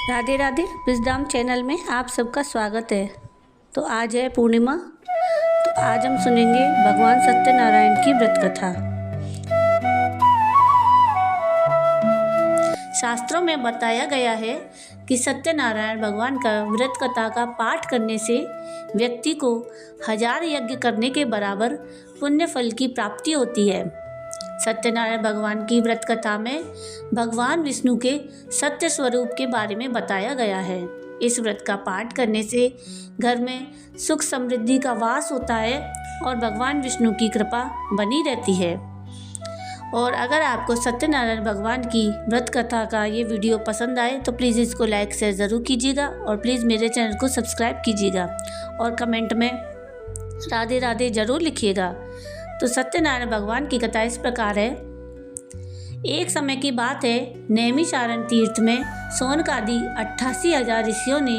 Radhe Radhe wisdom channel में आप सबका स्वागत है। तो आज है पूर्णिमा। तो आज हम सुनेंगे भगवान सत्यनारायण की व्रत कथा। शास्त्रों में बताया गया है कि सत्यनारायण भगवान का व्रत कथा का पाठ करने से व्यक्ति को 1000 यज्ञ करने के बराबर पुण्य फल की प्राप्ति होती है। सत्यनारायण भगवान की व्रत कथा में भगवान विष्णु के सत्य स्वरूप के बारे में बताया गया है। इस व्रत का पाठ करने से घर में सुख समृद्धि का वास होता है और भगवान विष्णु की कृपा बनी रहती है। और अगर आपको सत्यनारायण भगवान की व्रत कथा का ये वीडियो पसंद आए तो प्लीज़ इसको लाइक शेयर ज़रूर कीजिएगा और प्लीज़ मेरे चैनल को सब्सक्राइब कीजिएगा और कमेंट में राधे राधे ज़रूर लिखिएगा। तो सत्यनारायण भगवान की कथा इस प्रकार है। एक समय की बात है, नैमिषारण्य तीर्थ में शौनकादि 88,000 ऋषियों ने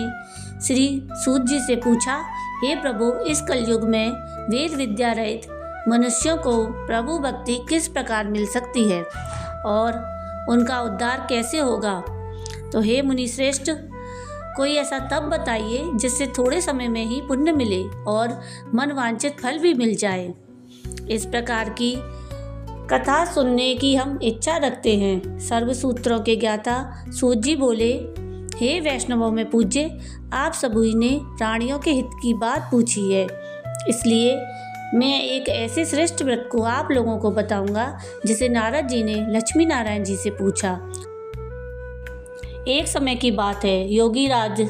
श्री सूत जी से पूछा, हे प्रभु, इस कलयुग में वेद विद्या रहित मनुष्यों को प्रभु भक्ति किस प्रकार मिल सकती है और उनका उद्धार कैसे होगा। तो हे मुनि श्रेष्ठ, कोई ऐसा तप बताइए जिससे थोड़े समय में ही पुण्य मिले और मनवांछित फल भी मिल जाए। इस प्रकार की कथा सुनने की हम इच्छा रखते हैं। सर्वसूत्रों के ज्ञाता सूत जी बोले, हे वैष्णवों में पूज्य, आप सभी ने प्राणियों के हित की बात पूछी है, इसलिए मैं एक ऐसे श्रेष्ठ व्रत को आप लोगों को बताऊंगा जिसे नारद जी ने लक्ष्मी नारायण जी से पूछा। एक समय की बात है, योगी राज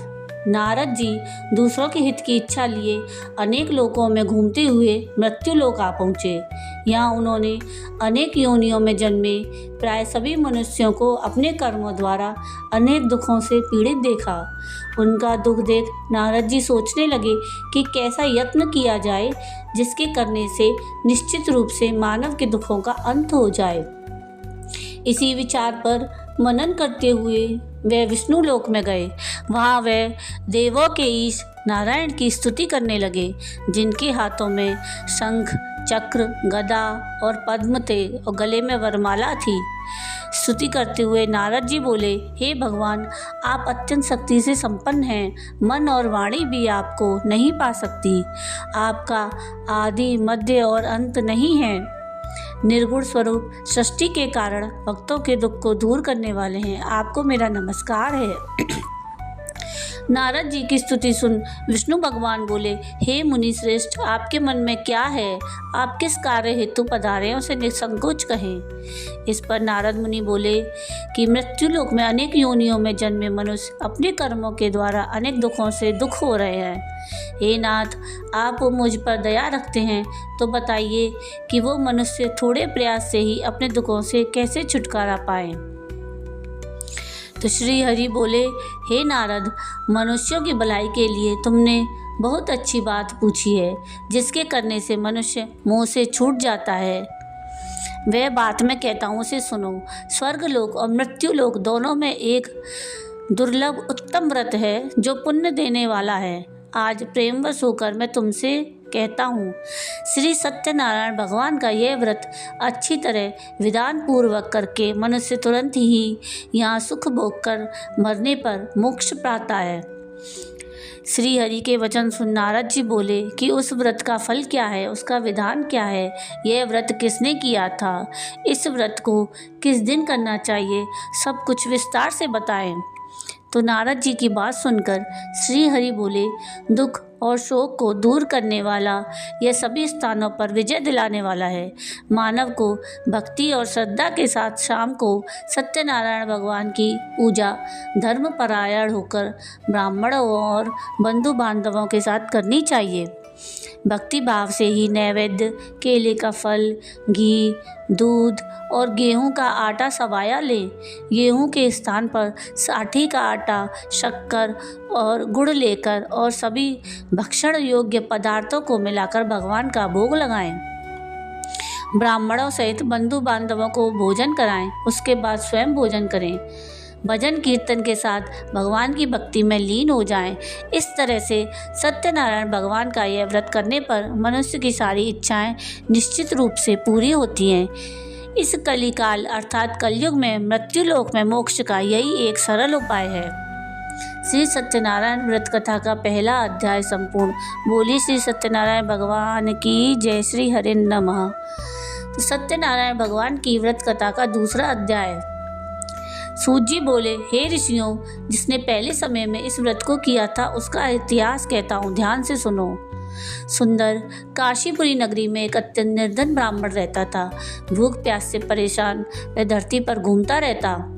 नारद जी दूसरों के हित की इच्छा लिए अनेक लोकों में घूमते हुए मृत्यु लोक आ पहुँचे। यहाँ उन्होंने अनेक योनियों में जन्मे प्राय सभी मनुष्यों को अपने कर्मों द्वारा अनेक दुखों से पीड़ित देखा। उनका दुख देख नारद जी सोचने लगे कि कैसा यत्न किया जाए जिसके करने से निश्चित रूप से मानव के दुखों का अंत हो जाए। इसी विचार पर मनन करते हुए वे विष्णु लोक में गए। वहाँ वे देवों के ईश नारायण की स्तुति करने लगे, जिनके हाथों में शंख, चक्र, गदा और पद्म थे और गले में वरमाला थी। स्तुति करते हुए नारद जी बोले, हे भगवान, आप अत्यंत शक्ति से संपन्न हैं, मन और वाणी भी आपको नहीं पा सकती। आपका आदि, मध्य और अंत नहीं है। निर्गुण स्वरूप सृष्टि के कारण भक्तों के दुख को दूर करने वाले हैं। आपको मेरा नमस्कार है। नारद जी की स्तुति सुन विष्णु भगवान बोले, हे मुनि श्रेष्ठ, आपके मन में क्या है? आप किस कार्य हेतु पधारे हैं, उसे निसंकोच कहें। इस पर नारद मुनि बोले कि मृत्यु लोक में अनेक योनियों में जन्मे मनुष्य अपने कर्मों के द्वारा अनेक दुखों से दुख हो रहे हैं। हे नाथ, आप मुझ पर दया रखते हैं तो बताइए कि वो मनुष्य थोड़े प्रयास से ही अपने दुखों से कैसे छुटकारा पाए। तो श्री हरि बोले, हे नारद, मनुष्यों की भलाई के लिए तुमने बहुत अच्छी बात पूछी है, जिसके करने से मनुष्य मोह से छूट जाता है। वह बात मैं कहता हूँ, उसे सुनो। स्वर्ग लोक और मृत्यु लोक दोनों में एक दुर्लभ उत्तम व्रत है जो पुण्य देने वाला है। आज प्रेमवश होकर मैं तुमसे कहता हूँ, श्री सत्यनारायण भगवान का यह व्रत अच्छी तरह विधान पूर्वक करके मनुष्य तुरंत ही यहाँ सुख भोग कर मरने पर मोक्ष पाता है। श्री हरि के वचन सुन नारद जी बोले कि उस व्रत का फल क्या है, उसका विधान क्या है, यह व्रत किसने किया था, इस व्रत को किस दिन करना चाहिए, सब कुछ विस्तार से बताएं। तो नारद जी की बात सुनकर श्री हरि बोले, दुख और शोक को दूर करने वाला, यह सभी स्थानों पर विजय दिलाने वाला है। मानव को भक्ति और श्रद्धा के साथ शाम को सत्यनारायण भगवान की पूजा धर्मपरायण होकर ब्राह्मणों और बंधु बांधवों के साथ करनी चाहिए। भक्ति भाव से ही नैवेद्य, केले का फल, घी, दूध और गेहूं का आटा सवाया लें। गेहूं के स्थान पर साठी का आटा, शक्कर और गुड़ लेकर और सभी भक्षण योग्य पदार्थों को मिलाकर भगवान का भोग लगाएं। ब्राह्मणों सहित बंधु बांधवों को भोजन कराएं, उसके बाद स्वयं भोजन करें। भजन कीर्तन के साथ भगवान की भक्ति में लीन हो जाएं। इस तरह से सत्यनारायण भगवान का यह व्रत करने पर मनुष्य की सारी इच्छाएं निश्चित रूप से पूरी होती हैं। इस कलिकाल अर्थात कलयुग में मृत्यु लोक में मोक्ष का यही एक सरल उपाय है। श्री सत्यनारायण व्रत कथा का पहला अध्याय संपूर्ण। बोली श्री सत्यनारायण भगवान की जय। श्री हरि नमः। तो सत्यनारायण भगवान की व्रत कथा का दूसरा अध्याय। सूत जी बोले, हे ऋषियों, जिसने पहले समय में इस व्रत को किया था उसका इतिहास कहता हूँ, ध्यान से सुनो। सुंदर काशीपुरी नगरी में एक अत्यंत निर्धन ब्राह्मण रहता था। भूख प्यास से परेशान वह धरती पर घूमता रहता।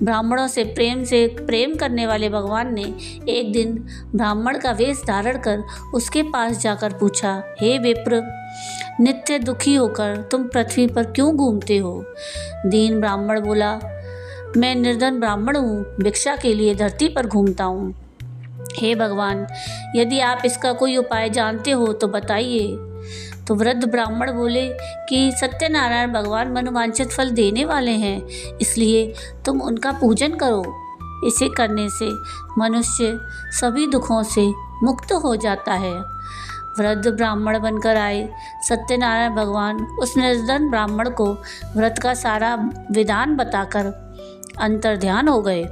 ब्राह्मणों से प्रेम करने वाले भगवान ने एक दिन ब्राह्मण का वेश धारण कर उसके पास जाकर पूछा, हे विप्र, नित्य दुखी होकर तुम पृथ्वी पर क्यों घूमते हो? दीन ब्राह्मण बोला, मैं निर्धन ब्राह्मण हूँ, भिक्षा के लिए धरती पर घूमता हूँ। हे भगवान, यदि आप इसका कोई उपाय जानते हो तो बताइए। तो वृद्ध ब्राह्मण बोले कि सत्यनारायण भगवान मनोवांछित फल देने वाले हैं, इसलिए तुम उनका पूजन करो। इसे करने से मनुष्य सभी दुखों से मुक्त हो जाता है। वृद्ध ब्राह्मण बनकर आए सत्यनारायण भगवान उस निर्धन ब्राह्मण को व्रत का सारा विधान बताकर अंतर्ध्यान हो गए।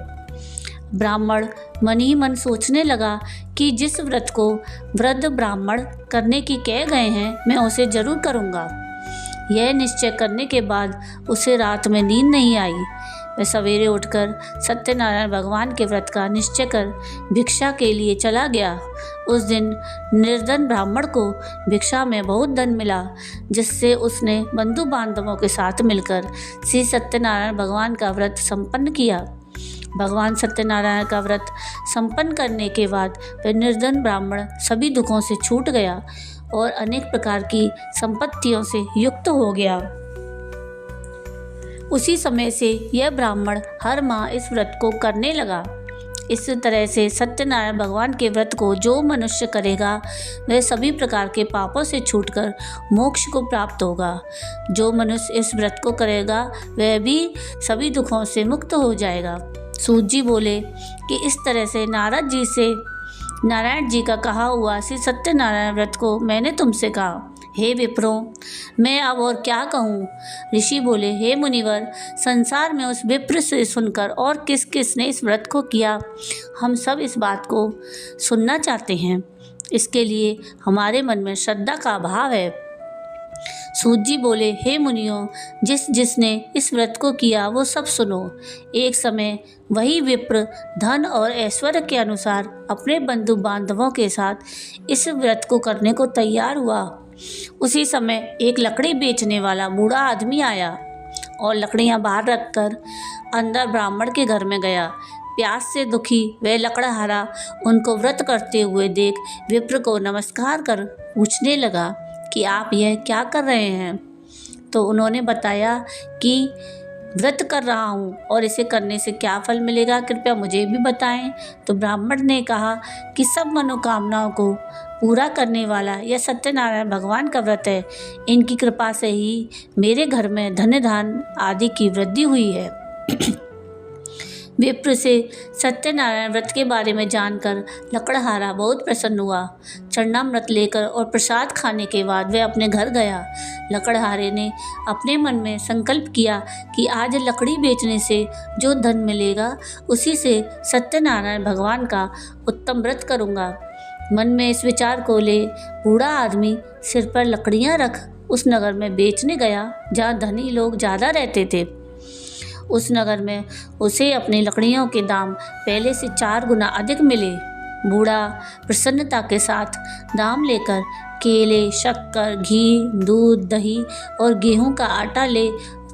ब्राह्मण मन ही मन सोचने लगा कि जिस व्रत को वृद्ध ब्राह्मण करने की कह गए हैं, मैं उसे जरूर करूँगा। यह निश्चय करने के बाद उसे रात में नींद नहीं आई। वह सवेरे उठकर सत्यनारायण भगवान के व्रत का निश्चय कर भिक्षा के लिए चला गया। उस दिन निर्धन ब्राह्मण को भिक्षा में बहुत धन मिला, जिससे उसने बंधु बांधवों के साथ मिलकर श्री सत्यनारायण भगवान का व्रत संपन्न किया। भगवान सत्यनारायण का व्रत संपन्न करने के बाद वह निर्धन ब्राह्मण सभी दुखों से छूट गया और अनेक प्रकार की संपत्तियों से युक्त हो गया। उसी समय से यह ब्राह्मण हर माह इस व्रत को करने लगा। इस तरह से सत्यनारायण भगवान के व्रत को जो मनुष्य करेगा वह सभी प्रकार के पापों से छूटकर मोक्ष को प्राप्त होगा। जो मनुष्य इस व्रत को करेगा वह भी सभी दुखों से मुक्त हो जाएगा। सूत जी बोले कि इस तरह से नारायण जी का कहा हुआ श्री सत्यनारायण व्रत को मैंने तुमसे कहा। हे विप्रो, मैं अब और क्या कहूँ? ऋषि बोले, हे मुनिवर, संसार में उस विप्र से सुनकर और किस किस ने इस व्रत को किया, हम सब इस बात को सुनना चाहते हैं। इसके लिए हमारे मन में श्रद्धा का अभाव है। सूत जी बोले, हे मुनियों, जिसने इस व्रत को किया वो सब सुनो। एक समय वही विप्र धन और ऐश्वर्य के अनुसार अपने बंधु बांधवों के साथ इस व्रत को करने को तैयार हुआ। उसी समय एक लकड़ी बेचने वाला बूढ़ा आदमी आया और लकड़ियां बाहर रखकर अंदर ब्राह्मण के घर में गया। प्यास से दुखी वह लकड़हारा उनको व्रत करते हुए देख विप्र को नमस्कार कर पूछने लगा कि आप यह क्या कर रहे हैं? तो उन्होंने बताया कि व्रत कर रहा हूँ और इसे करने से क्या फल मिलेगा, कृपया मुझे भी बताएं। तो ब्राह्मण ने कहा कि सब मनोकामनाओं को पूरा करने वाला यह सत्यनारायण भगवान का व्रत है। इनकी कृपा से ही मेरे घर में धन धान आदि की वृद्धि हुई है। विप्र से सत्यनारायण व्रत के बारे में जानकर लकड़हारा बहुत प्रसन्न हुआ। चरणामृत लेकर और प्रसाद खाने के बाद वह अपने घर गया। लकड़हारे ने अपने मन में संकल्प किया कि आज लकड़ी बेचने से जो धन मिलेगा उसी से सत्यनारायण भगवान का उत्तम व्रत करूँगा। मन में इस विचार को ले बूढ़ा आदमी सिर पर लकड़ियाँ रख उस नगर में बेचने गया जहाँ धनी लोग ज़्यादा रहते थे। उस नगर में उसे अपनी लकड़ियों के दाम पहले से 4 गुना अधिक मिले। बूढ़ा प्रसन्नता के साथ दाम लेकर केले, शक्कर, घी, दूध, दही और गेहूं का आटा ले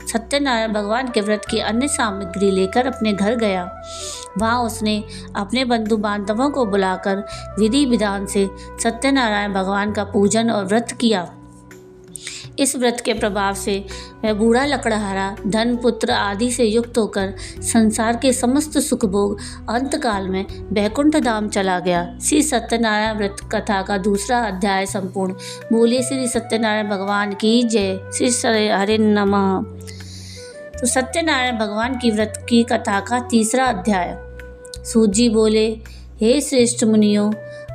सत्यनारायण भगवान के व्रत की अन्य सामग्री लेकर अपने घर गया। वहाँ उसने अपने बंधु बांधवों को बुलाकर विधि विधान से सत्यनारायण भगवान का पूजन और व्रत किया। इस व्रत के प्रभाव से वह बूढ़ा लकड़हारा धन पुत्र आदि से युक्त होकर संसार के समस्त सुख भोग अंतकाल में बैकुंठ धाम चला गया। श्री सत्यनारायण व्रत कथा का दूसरा अध्याय संपूर्ण। बोलिए श्री सत्यनारायण भगवान की जय। श्री हरि नमः। तो सत्यनारायण भगवान की व्रत की कथा का तीसरा अध्याय। सूत जी बोले, हे श्रेष्ठ मुनियों,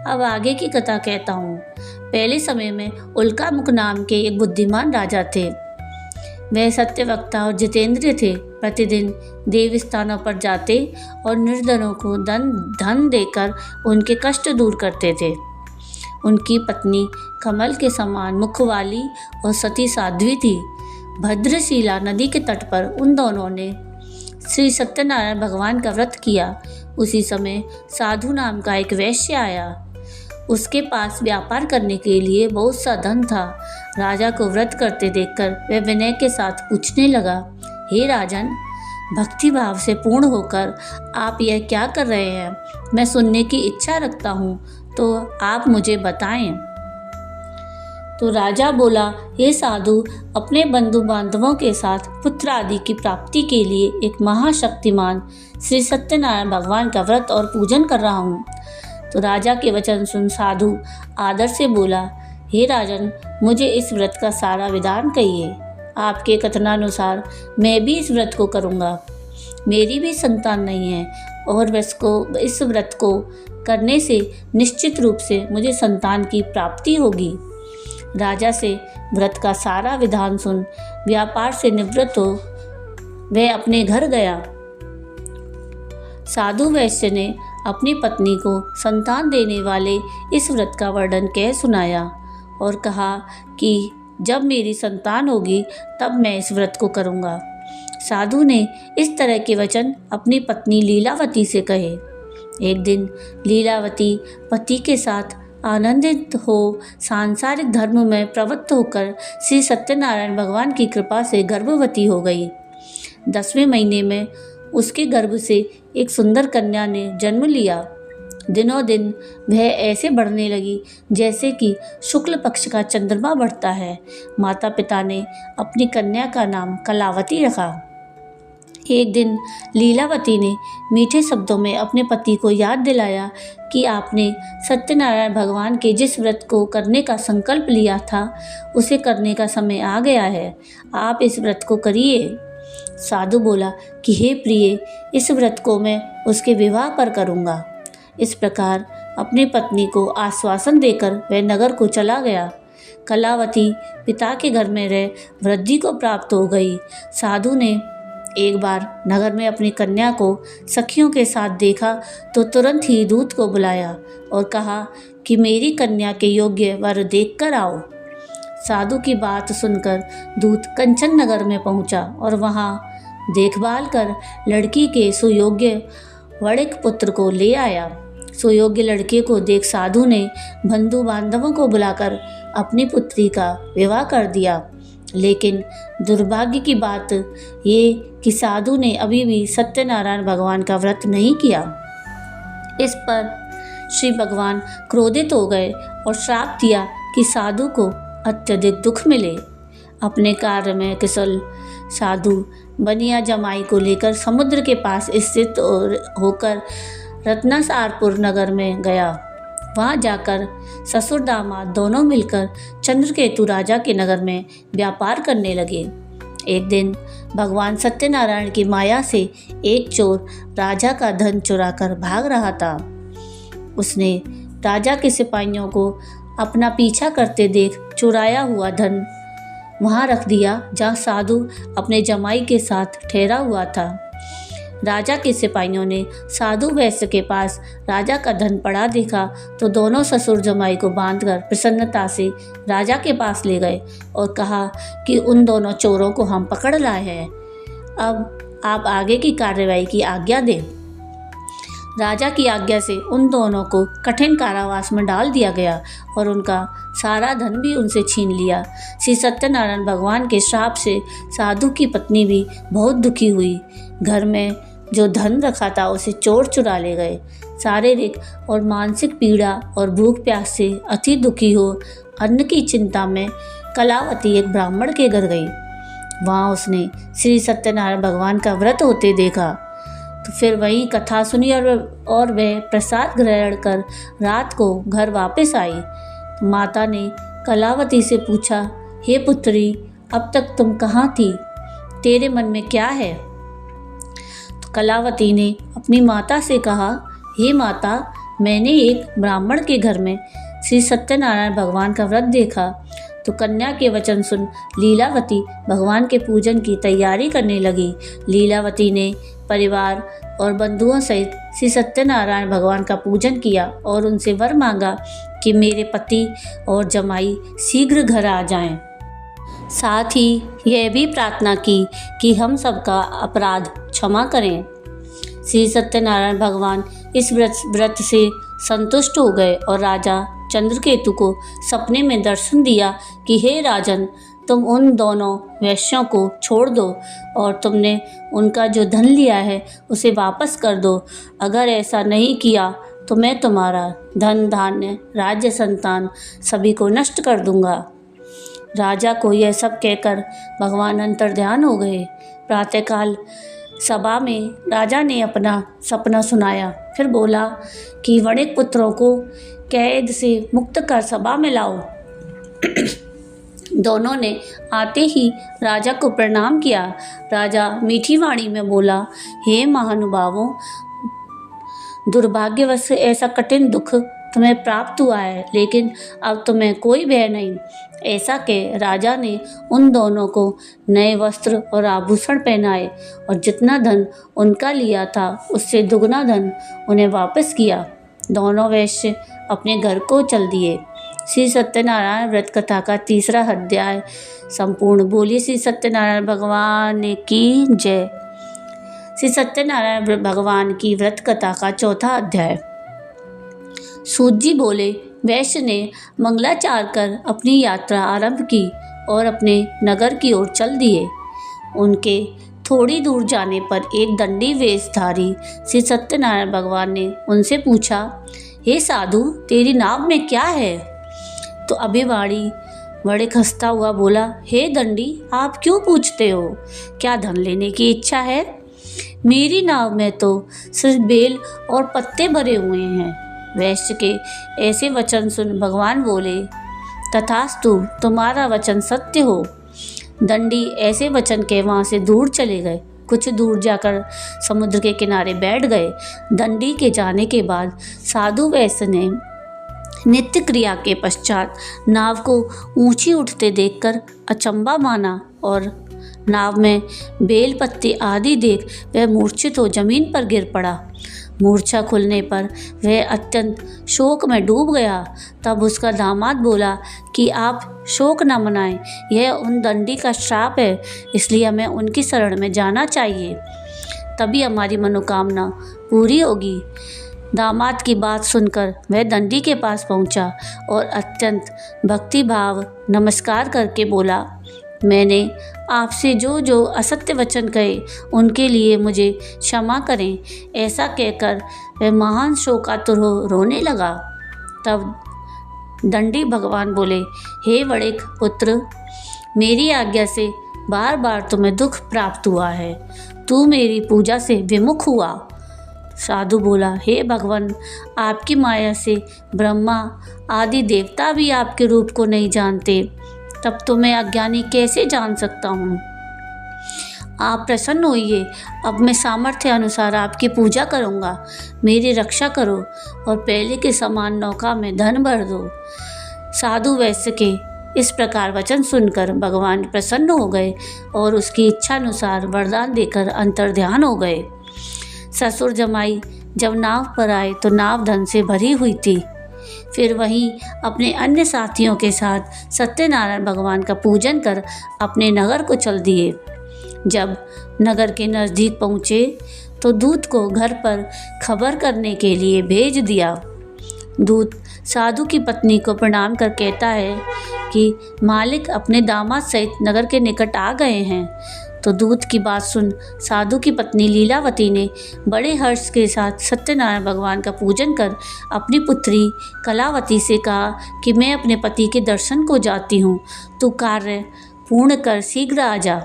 अब आगे की कथा कहता हूँ। पहले समय में उल्का मुख नाम के एक बुद्धिमान राजा थे। वह सत्यवक्ता और जितेंद्रिय थे। प्रतिदिन देव स्थानों पर जाते और निर्धनों को धन देकर उनके कष्ट दूर करते थे। उनकी पत्नी कमल के समान मुख वाली और सती साध्वी थी। भद्रशिला नदी के तट पर उन दोनों ने श्री सत्यनारायण भगवान का व्रत किया। उसी समय साधु नाम का एक वैश्य आया। उसके पास व्यापार करने के लिए बहुत सा धन था। राजा को व्रत करते देखकर वह विनय के साथ पूछने लगा, हे राजन, भक्ति भाव से पूर्ण होकर आप यह क्या कर रहे हैं? मैं सुनने की इच्छा रखता हूँ, तो आप मुझे बताएं। तो राजा बोला, हे साधु, अपने बंधु बांधवों के साथ पुत्र आदि की प्राप्ति के लिए एक महाशक्तिमान श्री सत्यनारायण भगवान का व्रत और पूजन कर रहा हूँ। तो राजा के वचन सुन साधु आदर से बोला, हे राजन, मुझे इस व्रत का सारा विधान कहिए। आपके कथनानुसार मैं भी इस व्रत को करूँगा। मेरी भी संतान नहीं है और इस व्रत को करने से निश्चित रूप से मुझे संतान की प्राप्ति होगी। राजा से व्रत का सारा विधान सुन व्यापार से निवृत्त हो वह अपने घर गया। साधु वैश्य ने अपनी पत्नी को संतान देने वाले इस व्रत का वर्णन कह सुनाया और कहा कि जब मेरी संतान होगी तब मैं इस व्रत को करूँगा। साधु ने इस तरह के वचन अपनी पत्नी लीलावती से कहे। एक दिन लीलावती पति के साथ आनंदित हो सांसारिक धर्म में प्रवृत्त होकर श्री सत्यनारायण भगवान की कृपा से गर्भवती हो गई। 10वें महीने में उसके गर्भ से एक सुंदर कन्या ने जन्म लिया। दिनों दिन वह ऐसे बढ़ने लगी जैसे कि शुक्ल पक्ष का चंद्रमा बढ़ता है। माता पिता ने अपनी कन्या का नाम कलावती रखा। एक दिन लीलावती ने मीठे शब्दों में अपने पति को याद दिलाया कि आपने सत्यनारायण भगवान के जिस व्रत को करने का संकल्प लिया था उसे करने का समय आ गया है। आप इस व्रत को करिए। साधु बोला कि हे प्रिय, इस व्रत को मैं उसके विवाह पर करूँगा। इस प्रकार अपनी पत्नी को आश्वासन देकर वह नगर को चला गया। कलावती पिता के घर में रह वृद्धि को प्राप्त हो गई। साधु ने एक बार नगर में अपनी कन्या को सखियों के साथ देखा तो तुरंत ही दूत को बुलाया और कहा कि मेरी कन्या के योग्य वर देख कर आओ। साधु की बात सुनकर दूत कंचन नगर में पहुंचा और वहां देखभाल कर लड़की के सुयोग्य वणिक पुत्र को ले आया। सुयोग्य लड़के को देख साधु ने बंधु बांधवों को बुलाकर अपनी पुत्री का विवाह कर दिया। लेकिन दुर्भाग्य की बात ये कि साधु ने अभी भी सत्यनारायण भगवान का व्रत नहीं किया। इस पर श्री भगवान क्रोधित हो गए और श्राप दिया कि साधु को अत्यधिक दुख मिले। अपने कार्य में कुशल साधु बनिया जमाई को लेकर समुद्र के पास स्थित होकर रत्नासारपुर नगर में गया। वहाँ जाकर ससुर दामाद दोनों मिलकर चंद्रकेतु राजा के नगर में व्यापार करने लगे। एक दिन भगवान सत्यनारायण की माया से एक चोर राजा का धन चुराकर भाग रहा था। उसने राजा के सिपाहियों को अपना पीछा करते देख चुराया हुआ धन वहाँ रख दिया जहाँ साधु अपने जमाई के साथ ठहरा हुआ था। राजा के सिपाहियों ने साधु वैश्य के पास राजा का धन पड़ा देखा तो दोनों ससुर जमाई को बांधकर प्रसन्नता से राजा के पास ले गए और कहा कि उन दोनों चोरों को हम पकड़ लाए हैं। अब आप आगे की कार्रवाई की आज्ञा दें। राजा की आज्ञा से उन दोनों को कठिन कारावास में डाल दिया गया और उनका सारा धन भी उनसे छीन लिया। श्री सत्यनारायण भगवान के श्राप से साधु की पत्नी भी बहुत दुखी हुई। घर में जो धन रखा था उसे चोर चुरा ले गए। शारीरिक और मानसिक पीड़ा और भूख प्यास से अति दुखी हो अन्न की चिंता में कलावती एक ब्राह्मण के घर गई। वहाँ उसने श्री सत्यनारायण भगवान का व्रत होते देखा तो फिर वही कथा सुनी और वह प्रसाद ग्रहण कर रात को घर वापस आई। तो माता ने कलावती से पूछा, हे पुत्री, अब तक तुम कहाँ थी? तेरे मन में क्या है? तो कलावती ने अपनी माता से कहा, हे माता, मैंने एक ब्राह्मण के घर में श्री सत्यनारायण भगवान का व्रत देखा। तो कन्या के वचन सुन लीलावती भगवान के पूजन की तैयारी करने लगी। लीलावती ने परिवार और बंधुओं सहित श्री सत्यनारायण भगवान का पूजन किया और उनसे वर मांगा कि मेरे पति और जमाई शीघ्र घर आ जाएं। साथ ही यह भी प्रार्थना की कि हम सबका अपराध क्षमा करें। श्री सत्यनारायण भगवान इस व्रत से संतुष्ट हो गए और राजा चंद्रकेतु को सपने में दर्शन दिया कि हे राजन, तुम उन दोनों वैश्यों को छोड़ दो और तुमने उनका जो धन लिया है उसे वापस कर दो। अगर ऐसा नहीं किया तो मैं तुम्हारा धन धान्य राज्य संतान सभी को नष्ट कर दूंगा। राजा को यह सब कहकर भगवान अंतर्ध्यान हो गए। प्रातःकाल सभा में राजा ने अपना सपना सुनाया, फिर बोला कि वणिक पुत्रों को कैद से मुक्त कर सभा में लाओ। दोनों ने आते ही राजा को प्रणाम किया। राजा मीठी वाणी में बोला, हे महानुभावों, दुर्भाग्यवश ऐसा कठिन दुख तुम्हें प्राप्त हुआ है, लेकिन अब तुम्हें कोई भय नहीं। ऐसा कह राजा ने उन दोनों को नए वस्त्र और आभूषण पहनाए और जितना धन उनका लिया था उससे दुगना धन उन्हें वापस किया। दोनों वैश्य अपने घर को चल दिए। श्री सत्यनारायण व्रत कथा का 3रा अध्याय संपूर्ण। बोलिए श्री सत्यनारायण भगवान की जय। श्री सत्यनारायण भगवान की व्रत कथा का 4था अध्याय। सूत जी बोले, वैश्य ने मंगलाचार कर अपनी यात्रा आरंभ की और अपने नगर की ओर चल दिए। उनके थोड़ी दूर जाने पर एक दंडी वेशधारी श्री सत्यनारायण भगवान ने उनसे पूछा, हे साधु, तेरी नाव में क्या है? तो अभिवाड़ी बड़े खस्ता हुआ बोला, हे दंडी, आप क्यों पूछते हो? क्या धन लेने की इच्छा है? मेरी नाव में तो सिर्फ बेल और पत्ते भरे हुए हैं। वैश्य के ऐसे वचन सुन भगवान बोले, तथास्तु, तुम्हारा वचन सत्य हो। दंडी ऐसे वचन के वहाँ से दूर चले गए। कुछ दूर जाकर समुद्र के किनारे बैठ गए। दंडी के जाने के बाद साधु वैश्य ने नित्य क्रिया के पश्चात नाव को ऊंची उठते देखकर अचंबा माना और नाव में बेल पत्ते आदि देख वह मूर्छित हो जमीन पर गिर पड़ा। मूर्छा खुलने पर वह अत्यंत शोक में डूब गया। तब उसका दामाद बोला कि आप शोक न मनाएं, यह उन दंडी का श्राप है, इसलिए हमें उनकी शरण में जाना चाहिए, तभी हमारी मनोकामना पूरी होगी। दामाद की बात सुनकर वह दंडी के पास पहुंचा और अत्यंत भक्तिभाव नमस्कार करके बोला, मैंने आपसे जो जो असत्य वचन कहे उनके लिए मुझे क्षमा करें। ऐसा कहकर वह महान शोकातुर हो रोने लगा। तब दंडी भगवान बोले, हे वणिक पुत्र, मेरी आज्ञा से बार बार तुम्हें दुख प्राप्त हुआ है। तू मेरी पूजा से विमुख हुआ। साधु बोला, हे भगवान, आपकी माया से ब्रह्मा आदि देवता भी आपके रूप को नहीं जानते, तब तो मैं अज्ञानी कैसे जान सकता हूँ। आप प्रसन्न होइए, अब मैं सामर्थ्य अनुसार आपकी पूजा करूँगा। मेरी रक्षा करो और पहले के समान नौका में धन भर दो। साधु वैश्य के इस प्रकार वचन सुनकर भगवान प्रसन्न हो गए और उसकी इच्छा अनुसार वरदान देकर अंतर्ध्यान हो गए। ससुर जमाई जब नाव पर आए तो नाव धन से भरी हुई थी। फिर वहीं अपने अन्य साथियों के साथ सत्यनारायण भगवान का पूजन कर अपने नगर को चल दिए। जब नगर के नज़दीक पहुँचे तो दूत को घर पर खबर करने के लिए भेज दिया। दूत साधु की पत्नी को प्रणाम कर कहता है कि मालिक अपने दामाद सहित नगर के निकट आ गए हैं। तो दूत की बात सुन साधु की पत्नी लीलावती ने बड़े हर्ष के साथ सत्यनारायण भगवान का पूजन कर अपनी पुत्री कलावती से कहा कि मैं अपने पति के दर्शन को जाती हूँ, तू कार्य पूर्ण कर शीघ्र आ जा।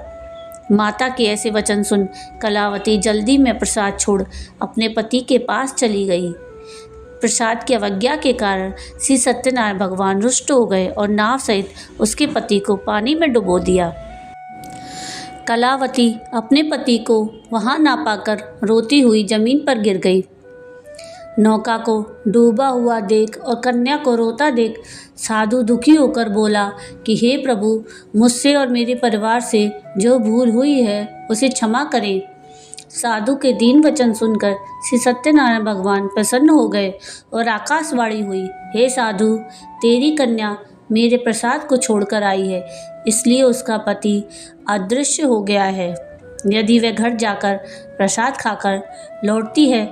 माता के ऐसे वचन सुन कलावती जल्दी में प्रसाद छोड़ अपने पति के पास चली गई। प्रसाद की अवज्ञा के कारण श्री सत्यनारायण भगवान रुष्ट हो गए और नाव सहित उसके पति को पानी में डुबो दिया। कलावती अपने पति को वहां ना पाकर रोती हुई जमीन पर गिर गई। नौका को डूबा हुआ देख और कन्या को रोता देख साधु दुखी होकर बोला कि हे प्रभु, मुझसे और मेरे परिवार से जो भूल हुई है उसे क्षमा करें। साधु के दीन वचन सुनकर श्री सत्यनारायण भगवान प्रसन्न हो गए और आकाशवाणी हुई, हे साधु, तेरी कन्या मेरे प्रसाद को छोड़कर आई है, इसलिए उसका पति अदृश्य हो गया है। यदि वह घर जाकर प्रसाद खाकर लौटती है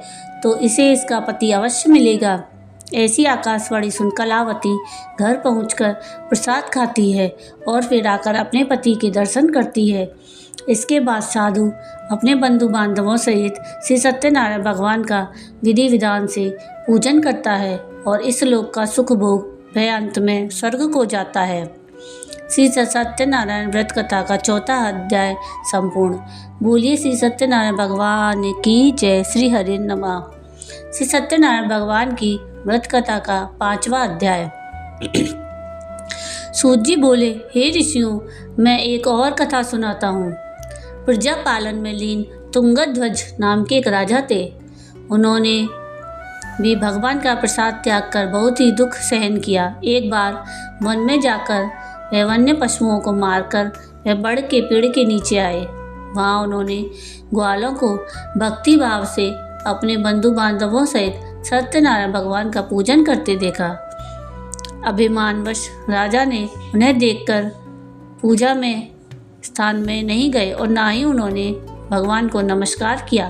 तो इसे इसका पति अवश्य मिलेगा। ऐसी आकाशवाणी सुन कलावती घर पहुंचकर प्रसाद खाती है और फिर आकर अपने पति के दर्शन करती है। इसके बाद साधु अपने बंधु बांधवों सहित श्री सत्यनारायण भगवान का विधि विधान से पूजन करता है और इस लोक का सुख भोग वह अंत में स्वर्ग को जाता है। श्री सत्यनारायण व्रत कथा का 4था अध्याय संपूर्ण। बोलिए श्री सत्यनारायण भगवान की जय। श्री हरि नमः। श्री सत्यनारायण भगवान की व्रत कथा का 5वां अध्याय। सूत जी बोले, हे ऋषियों, मैं एक और कथा सुनाता हूँ। प्रजा पालन में लीन तुंगध्वज नाम के एक राजा थे। उन्होंने भी भगवान का प्रसाद त्याग कर बहुत ही दुख सहन किया। एक बार वन में जाकर वह वन्य पशुओं को मारकर वह बड़ के पेड़ के नीचे आए। वहाँ उन्होंने ग्वालों को भक्ति भाव से अपने बंधु बांधवों सहित सत्यनारायण भगवान का पूजन करते देखा। अभिमानवश राजा ने उन्हें देखकर पूजा में स्थान में नहीं गए और ना ही उन्होंने भगवान को नमस्कार किया।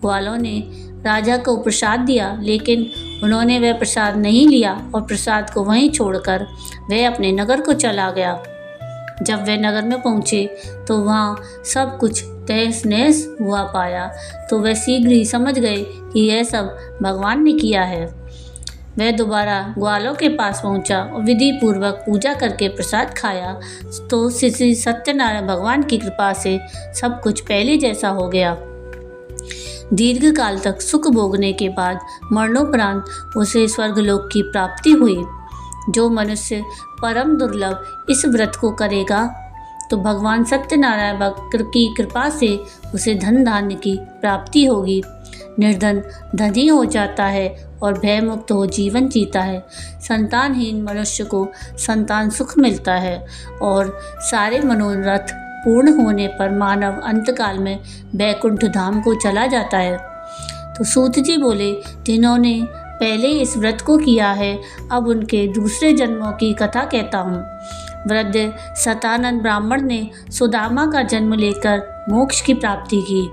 ग्वालों ने राजा को प्रसाद दिया, लेकिन उन्होंने वह प्रसाद नहीं लिया और प्रसाद को वहीं छोड़कर वह अपने नगर को चला गया। जब वे नगर में पहुँचे तो वहाँ सब कुछ तहस नहस हुआ पाया, तो वह शीघ्र ही समझ गए कि यह सब भगवान ने किया है। वह दोबारा ग्वालों के पास पहुंचा और विधि पूर्वक पूजा करके प्रसाद खाया तो श्री सत्यनारायण भगवान की कृपा से सब कुछ पहले जैसा हो गया। दीर्घ काल तक सुख भोगने के बाद मरणोपरांत उसे स्वर्गलोक की प्राप्ति हुई। जो मनुष्य परम दुर्लभ इस व्रत को करेगा तो भगवान सत्यनारायण भक्त की कृपा से उसे धन धान्य की प्राप्ति होगी। निर्धन धनी हो जाता है और भय मुक्त हो जीवन जीता है। संतानहीन मनुष्य को संतान सुख मिलता है और सारे मनोरथ पूर्ण होने पर मानव अंतकाल में बैकुंठ धाम को चला जाता है। तो सूत जी बोले, जिन्होंने पहले इस व्रत को किया है, अब उनके दूसरे जन्मों की कथा कहता हूँ। वृद्ध सतानंद ब्राह्मण ने सुदामा का जन्म लेकर मोक्ष की प्राप्ति की।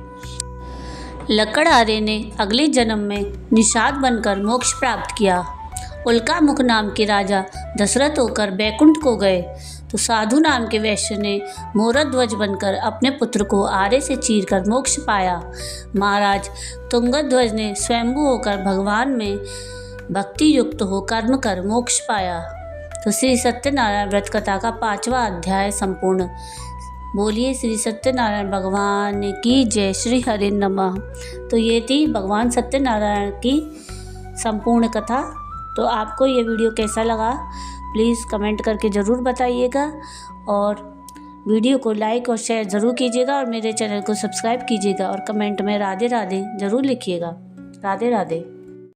लकड़ आर्य ने अगले जन्म में निषाद बनकर मोक्ष प्राप्त किया। उल्कामुख नाम के राजा दशरथ होकर बैकुंठ को गए तो साधु नाम के वैश्य ने मोरध्वज बनकर अपने पुत्र को आरे से चीरकर मोक्ष पाया। महाराज तुंगध्वज ने स्वयंभू होकर भगवान में भक्ति युक्त हो कर्म कर मोक्ष पाया। तो श्री सत्यनारायण व्रत कथा का 5वां अध्याय संपूर्ण। बोलिए श्री सत्यनारायण भगवान की जय। श्री हरि नमः। तो ये थी भगवान सत्यनारायण की संपूर्ण कथा। तो आपको ये वीडियो कैसा लगा प्लीज़ कमेंट करके ज़रूर बताइएगा और वीडियो को लाइक और शेयर ज़रूर कीजिएगा और मेरे चैनल को सब्सक्राइब कीजिएगा और कमेंट में राधे राधे ज़रूर लिखिएगा। राधे राधे।